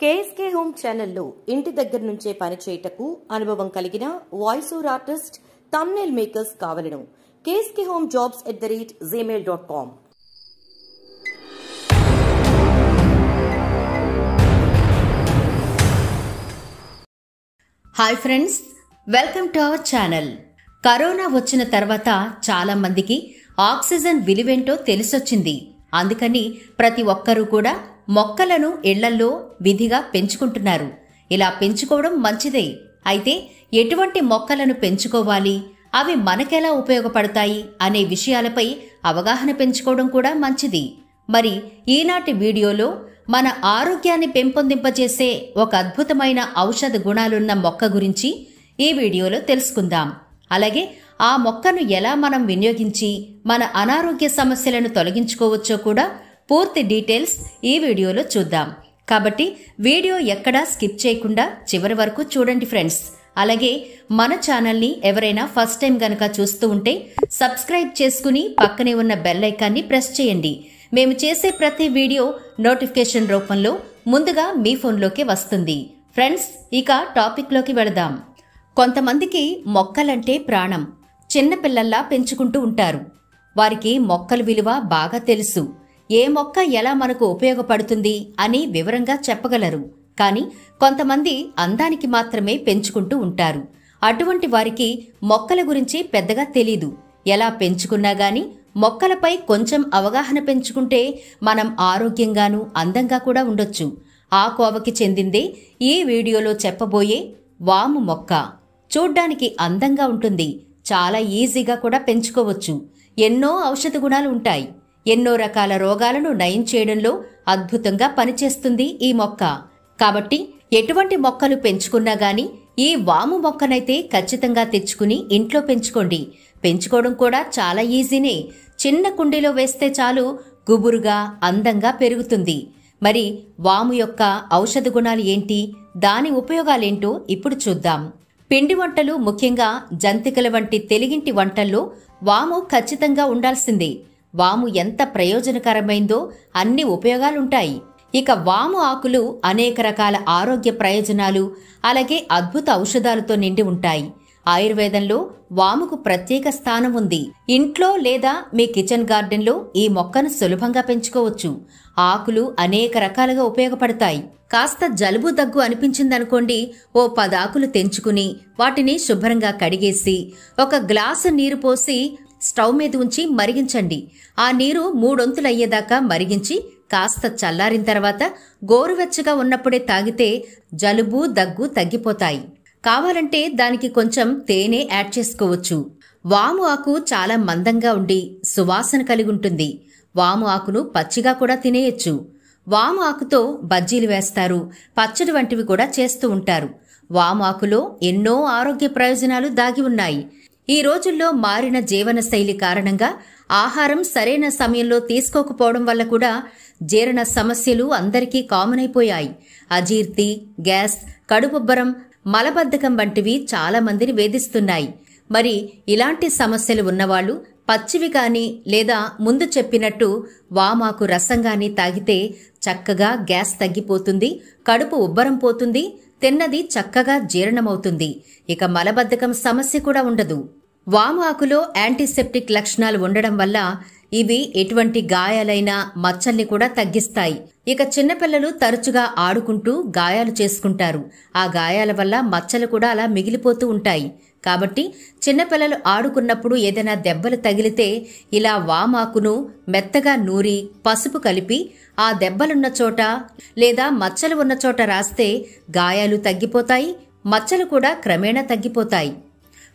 KSK home ఛానల్లో ఇంటి దగ్గర నుంచే పనిచేయటకు అనుభవం కలిగిన voice over artist, thumbnail makers కావలను. kskehomejobs@gmail.com. Hi friends, welcome to our channel. Corona వచ్చిన తర్వాత చాలా మందికి ఆక్సిజన్ విలువేంటో తెలిసొచ్చింది. అందుకని ప్రతి ఒక్కరూ కూడా మొక్కలను ఇళ్లల్లో విధిగా పెంచుకుంటున్నారు. ఇలా పెంచుకోవడం మంచిదే. అయితే ఎటువంటి మొక్కలను పెంచుకోవాలి, అవి మనకెలా ఉపయోగపడతాయి అనే విషయాలపై అవగాహన పెంచుకోవడం కూడా మంచిది. మరి ఈనాటి వీడియోలో మన ఆరోగ్యాన్ని పెంపొందింపజేసే ఒక అద్భుతమైన ఔషధ గుణాలున్న మొక్క గురించి ఈ వీడియోలో తెలుసుకుందాం. అలాగే ఆ మొక్కను ఎలా మనం వినియోగించి మన అనారోగ్య సమస్యలను తొలగించుకోవచ్చో కూడా పూర్తి డీటెయిల్స్ ఈ వీడియోలో చూద్దాం. కాబట్టి వీడియో ఎక్కడా స్కిప్ చేయకుండా చివరి వరకు చూడండి ఫ్రెండ్స్. అలాగే మన ఛానల్ని ఎవరైనా ఫస్ట్ టైం గనక చూస్తూ ఉంటే సబ్స్క్రైబ్ చేసుకుని పక్కనే ఉన్న బెల్ ఐకాన్ని ప్రెస్ చేయండి. మేము చేసే ప్రతి వీడియో నోటిఫికేషన్ రూపంలో ముందుగా మీ ఫోన్లోకి వస్తుంది. ఫ్రెండ్స్, ఇక టాపిక్లోకి వెళదాం. కొంతమందికి మొక్కలంటే ప్రాణం. చిన్నపిల్లల్లా పెంచుకుంటూ ఉంటారు. వారికి మొక్కల విలువ బాగా తెలుసు. ఏ మొక్క ఎలా మనకు ఉపయోగపడుతుంది అని వివరంగా చెప్పగలరు. కానీ కొంతమంది అందానికి మాత్రమే పెంచుకుంటూ ఉంటారు. అటువంటి వారికి మొక్కల గురించి పెద్దగా తెలీదు. ఎలా పెంచుకున్నా గాని మొక్కలపై కొంచెం అవగాహన పెంచుకుంటే మనం ఆరోగ్యంగానూ అందంగా కూడా ఉండొచ్చు. ఆ కోవకి చెందిందే ఈ వీడియోలో చెప్పబోయే వాము మొక్క. చూడ్డానికి అందంగా ఉంటుంది. చాలా ఈజీగా కూడా పెంచుకోవచ్చు. ఎన్నో ఔషధ గుణాలు ఉంటాయి. ఎన్నో రకాల రోగాలను నయం చేయడంలో అద్భుతంగా పనిచేస్తుంది ఈ మొక్క. కాబట్టి ఎటువంటి మొక్కలు పెంచుకున్నా గాని ఈ వాము మొక్కనైతే ఖచ్చితంగా తెచ్చుకుని ఇంట్లో పెంచుకోండి. పెంచుకోవడం కూడా చాలా ఈజీనే. చిన్న కుండీలో వేస్తే చాలు, గుబురుగా అందంగా పెరుగుతుంది. మరి వాము యొక్క ఔషధ గుణాలు ఏంటి, దాని ఉపయోగాలేంటో ఇప్పుడు చూద్దాం. పిండి వంటలు, ముఖ్యంగా జంతికల వంటి తెలుగింటి వంటల్లో వాము ఖచ్చితంగా ఉండాల్సిందే. వాము ఎంత ప్రయోజనకరమైందో అన్ని ఉపయోగాలుంటాయి. ఇక వాము ఆకులు అనేక రకాల ఆరోగ్య ప్రయోజనాలు, అలాగే అద్భుత ఔషధాలతో నిండి ఉంటాయి. ఆయుర్వేదంలో వాముకు ప్రత్యేక స్థానం ఉంది. ఇంట్లో లేదా మీ కిచెన్ గార్డెన్లో ఈ మొక్కను సులభంగా పెంచుకోవచ్చు. ఆకులు అనేక రకాలుగా ఉపయోగపడతాయి. కాస్త జలుబు దగ్గు అనిపించిందనుకోండి, ఓ 10 ఆకులు తెంచుకుని వాటిని శుభ్రంగా కడిగేసి ఒక గ్లాసు నీరు పోసి స్టవ్ మీద ఉంచి మరిగించండి. ఆ నీరు 3 వంతులయ్యేదాకా మరిగించి కాస్త చల్లారిన తర్వాత గోరువెచ్చగా ఉన్నప్పుడే తాగితే జలుబు దగ్గు తగ్గిపోతాయి. కావాలంటే దానికి కొంచెం తేనె యాడ్ చేసుకోవచ్చు. వాము ఆకు చాలా మందంగా ఉండి సువాసన కలిగి ఉంటుంది. వాము ఆకును పచ్చిగా కూడా తినేయొచ్చు. వాము ఆకుతో బజ్జీలు వేస్తారు, పచ్చడి వంటివి కూడా చేస్తూ ఉంటారు. వాము ఆకులో ఎన్నో ఆరోగ్య ప్రయోజనాలు దాగి ఉన్నాయి. ఈ రోజుల్లో మారిన జీవనశైలి కారణంగా ఆహారం సరైన సమయంలో తీసుకోకపోవడం వల్ల కూడా జీర్ణ సమస్యలు అందరికీ కామన్ అయిపోయాయి. అజీర్తి, గ్యాస్, కడుపుబ్బరం, మలబద్ధకం వంటివి చాలా మందిని వేధిస్తున్నాయి. మరి ఇలాంటి సమస్యలు ఉన్నవాళ్లు పచ్చివి కానీ లేదా ముందు చెప్పినట్టు వామాకు రసం గాని తాగితే చక్కగా గ్యాస్ తగ్గిపోతుంది, కడుపు ఉబ్బరం పోతుంది, తిన్నది చక్కగా జీర్ణమవుతుంది. ఇక మలబద్ధకం సమస్య కూడా ఉండదు. వాము ఆకులో యాంటీసెప్టిక్ లక్షణాలు ఉండడం వల్ల ఇవి ఎటువంటి గాయాలైనా మచ్చల్ని కూడా తగ్గిస్తాయి. ఇక చిన్నపిల్లలు తరచుగా ఆడుకుంటూ గాయాలు చేసుకుంటారు. ఆ గాయాల వల్ల మచ్చలు కూడా అలా మిగిలిపోతూ ఉంటాయి. కాబట్టి చిన్నపిల్లలు ఆడుకున్నప్పుడు ఏదైనా దెబ్బలు తగిలితే ఇలా వామాకును మెత్తగా నూరి పసుపు కలిపి ఆ దెబ్బలున్న చోట లేదా మచ్చలు ఉన్న చోట రాస్తే గాయాలు తగ్గిపోతాయి, మచ్చలు కూడా క్రమేణా తగ్గిపోతాయి.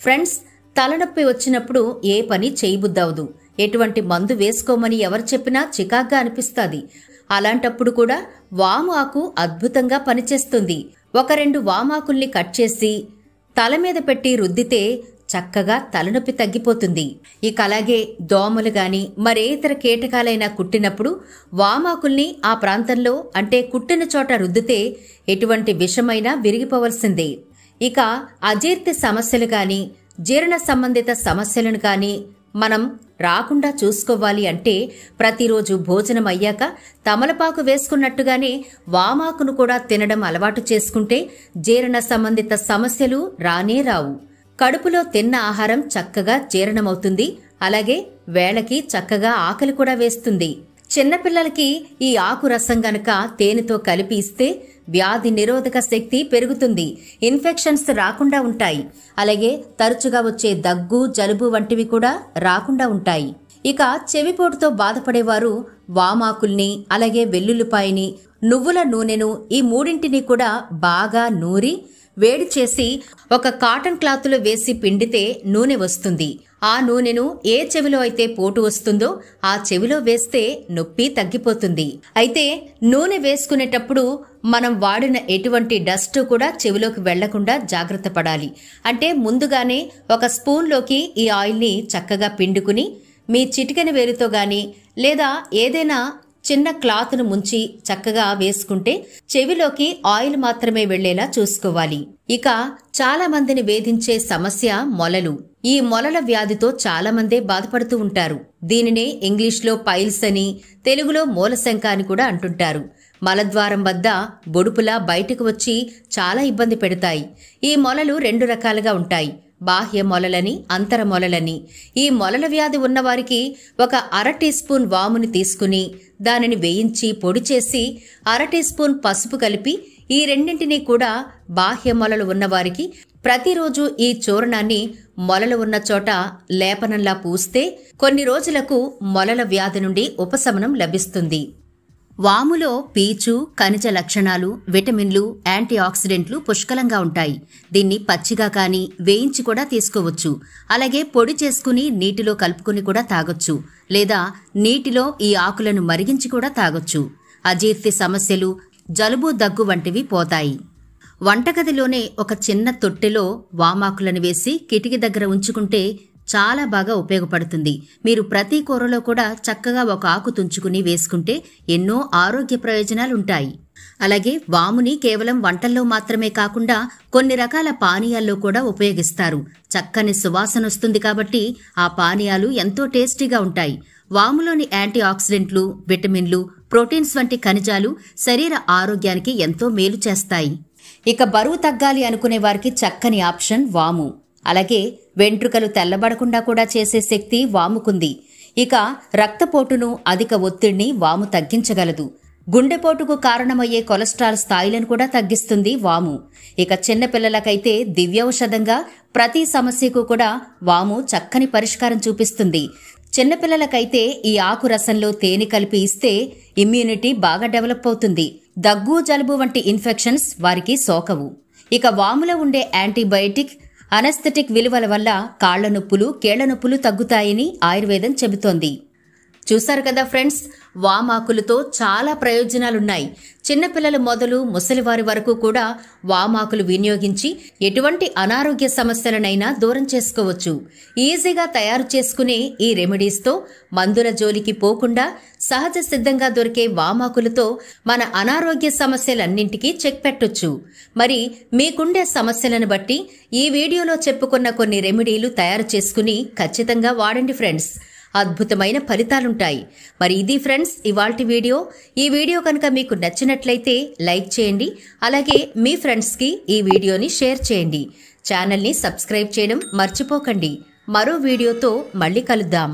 ఫ్రెండ్స్, తలనొప్పి వచ్చినప్పుడు ఏ పని చేయబుద్దవదు. ఎటువంటి మందు వేసుకోమని ఎవరు చెప్పినా చికాగ్గా అనిపిస్తుంది. అలాంటప్పుడు కూడా వాము ఆకు అద్భుతంగా పనిచేస్తుంది. 1-2 వామాకుల్ని కట్ చేసి తల మీద పెట్టి రుద్దితే చక్కగా తలనొప్పి తగ్గిపోతుంది. ఇక అలాగే దోమలు గాని మరే ఇతర కీటకాలైనా కుట్టినప్పుడు వామాకుల్ని ఆ ప్రాంతంలో అంటే కుట్టిన చోట రుద్దితే ఎటువంటి విషమైనా విరిగిపోవలసిందే. ఇక అజీర్తి సమస్యలు గాని జీర్ణ సంబంధిత సమస్యలను కానీ మనం రాకుండా చూసుకోవాలి అంటే ప్రతిరోజు భోజనం అయ్యాక తమలపాకు వేసుకున్నట్టుగానే వామాకును కూడా తినడం అలవాటు చేసుకుంటే జీర్ణ సంబంధిత సమస్యలు రానే రావు. కడుపులో తిన్న ఆహారం చక్కగా జీర్ణమవుతుంది. అలాగే వేళకి చక్కగా ఆకలి కూడా వేస్తుంది. చిన్నపిల్లలకి ఈ ఆకు రసం గనక తేనెతో కలిపి ఇస్తే వ్యాధి నిరోధక శక్తి పెరుగుతుంది. ఇన్ఫెక్షన్స్ రాకుండా ఉంటాయి. అలాగే తరచుగా వచ్చే దగ్గు, జలుబు వంటివి కూడా రాకుండా ఉంటాయి. ఇక చెవిపోటుతో బాధపడేవారు వామాకుల్ని, అలాగే వెల్లుల్లిపాయని, నువ్వుల నూనెను ఈ మూడింటిని కూడా బాగా నూరి వేడి చేసి ఒక కాటన్ క్లాత్లో వేసి పిండితే నూనె వస్తుంది. ఆ నూనెను ఏ చెవిలో అయితే పోటు వస్తుందో ఆ చెవిలో వేస్తే నొప్పి తగ్గిపోతుంది. అయితే నూనె వేసుకునేటప్పుడు మనం వాడిన ఎటువంటి డస్ట్ కూడా చెవిలోకి వెళ్లకుండా జాగ్రత్త పడాలి. అంటే ముందుగానే ఒక స్పూన్లోకి ఈ ఆయిల్ని చక్కగా పిండుకుని మీ చిటికెన వేలుతో గాని లేదా ఏదైనా చిన్న క్లాత్ను ముంచి చక్కగా వేసుకుంటే చెవిలోకి ఆయిల్ మాత్రమే వెళ్లేలా చూసుకోవాలి. ఇక చాలా మందిని వేధించే సమస్య మొలలు. ఈ మొలల వ్యాధితో చాలా మందే బాధపడుతూ ఉంటారు. దీనినే ఇంగ్లీష్లో పైల్స్ అని, తెలుగులో మూలశంక అని కూడా అంటుంటారు. మలద్వారం వద్ద బొడుపులా బయటకు వచ్చి చాలా ఇబ్బంది పెడతాయి. ఈ మొలలు 2 రకాలుగా ఉంటాయి. బాహ్య మొలలని, అంతర మొలలని. ఈ మొలల వ్యాధి ఉన్నవారికి ఒక 1/2 టీ స్పూన్ వాముని తీసుకుని దానిని వేయించి పొడి చేసి 1/2 టీ స్పూన్ పసుపు కలిపి ఈ రెండింటినీ కూడా బాహ్య మొలలు ఉన్నవారికి ప్రతిరోజు ఈ చూర్ణాన్ని మొలలు ఉన్న చోట లేపనంలా పూస్తే కొన్ని రోజులకు మొలల వ్యాధి నుండి ఉపశమనం లభిస్తుంది. వాములో పీచు, ఖనిజ లక్షణాలు, విటమిన్లు, యాంటీ ఆక్సిడెంట్లు పుష్కలంగా ఉంటాయి. దీన్ని పచ్చిగా కానీ వేయించి కూడా తీసుకోవచ్చు. అలాగే పొడి చేసుకుని నీటిలో కలుపుకుని కూడా తాగొచ్చు. లేదా నీటిలో ఈ ఆకులను మరిగించి కూడా తాగొచ్చు. అజీర్తి సమస్యలు, జలుబు, దగ్గు వంటివి పోతాయి. వంటగదిలోనే ఒక చిన్న తొట్టెలో వామాకులను వేసి కిటికీ దగ్గర ఉంచుకుంటే చాలా బాగా ఉపయోగపడుతుంది. మీరు ప్రతి కూరలో కూడా చక్కగా ఒక ఆకు తుంచుకుని వేసుకుంటే ఎన్నో ఆరోగ్య ప్రయోజనాలుంటాయి. అలాగే వాముని కేవలం వంటల్లో మాత్రమే కాకుండా కొన్ని రకాల పానీయాల్లో కూడా ఉపయోగిస్తారు. చక్కని సువాసన వస్తుంది కాబట్టి ఆ పానీయాలు ఎంతో టేస్టీగా ఉంటాయి. వాములోని యాంటీ ఆక్సిడెంట్లు, విటమిన్లు, ప్రోటీన్స్ వంటి ఖనిజాలు శరీర ఆరోగ్యానికి ఎంతో మేలు చేస్తాయి. ఇక బరువు తగ్గాలి అనుకునే వారికి చక్కని ఆప్షన్ వాము. అలాగే వెంట్రుకలు తెల్లబడకుండా కూడా చేసే శక్తి వాముకుంది. ఇక రక్తపోటును, అధిక ఒత్తిడిని వాము తగ్గించగలదు. గుండెపోటుకు కారణమయ్యే కొలెస్ట్రాల్ స్థాయిలను కూడా తగ్గిస్తుంది వాము. ఇక చిన్నపిల్లలకైతే దివ్యౌషధంగా ప్రతి సమస్యకు కూడా వాము చక్కని పరిష్కారం చూపిస్తుంది. చిన్నపిల్లలకైతే ఈ ఆకు రసంలో తేనె కలిపి ఇస్తే ఇమ్యూనిటీ బాగా డెవలప్ అవుతుంది. దగ్గు, జలుబు వంటి ఇన్ఫెక్షన్స్ వారికి సోకవు. ఇక వాములో ఉండే యాంటీబయోటిక్, అనస్థెటిక్ విలువల వల్ల కాళ్ల నొప్పులు, కీళ్ల నొప్పులు తగ్గుతాయని ఆయుర్వేదం చెబుతోంది. చూశారు కదా ఫ్రెండ్స్, వామాకులతో చాలా ప్రయోజనాలున్నాయి. చిన్నపిల్లలు మొదలు ముసలివారి వరకు కూడా వామాకులు వినియోగించి ఎటువంటి అనారోగ్య సమస్యలనైనా దూరం చేసుకోవచ్చు. ఈజీగా తయారు చేసుకునే ఈ రెమెడీస్తో మందుల జోలికి పోకుండా సహజ సిద్ధంగా దొరికే వామాకులతో మన అనారోగ్య సమస్యలన్నింటికీ చెక్ పెట్టొచ్చు. మరి మీకుండే సమస్యలను బట్టి ఈ వీడియోలో చెప్పుకున్న కొన్ని రెమెడీలు తయారు చేసుకుని ఖచ్చితంగా వాడండి ఫ్రెండ్స్. అద్భుతమైన ఫలితాలుంటాయి. మరి ఇది ఫ్రెండ్స్ ఇవాల్టి వీడియో. ఈ వీడియో కనుక మీకు నచ్చినట్లయితే లైక్ చేయండి. అలాగే మీ ఫ్రెండ్స్కి ఈ వీడియోని షేర్ చేయండి. ఛానల్ని సబ్స్క్రైబ్ చేయడం మర్చిపోకండి. మరో వీడియోతో మళ్ళీ కలుద్దాం.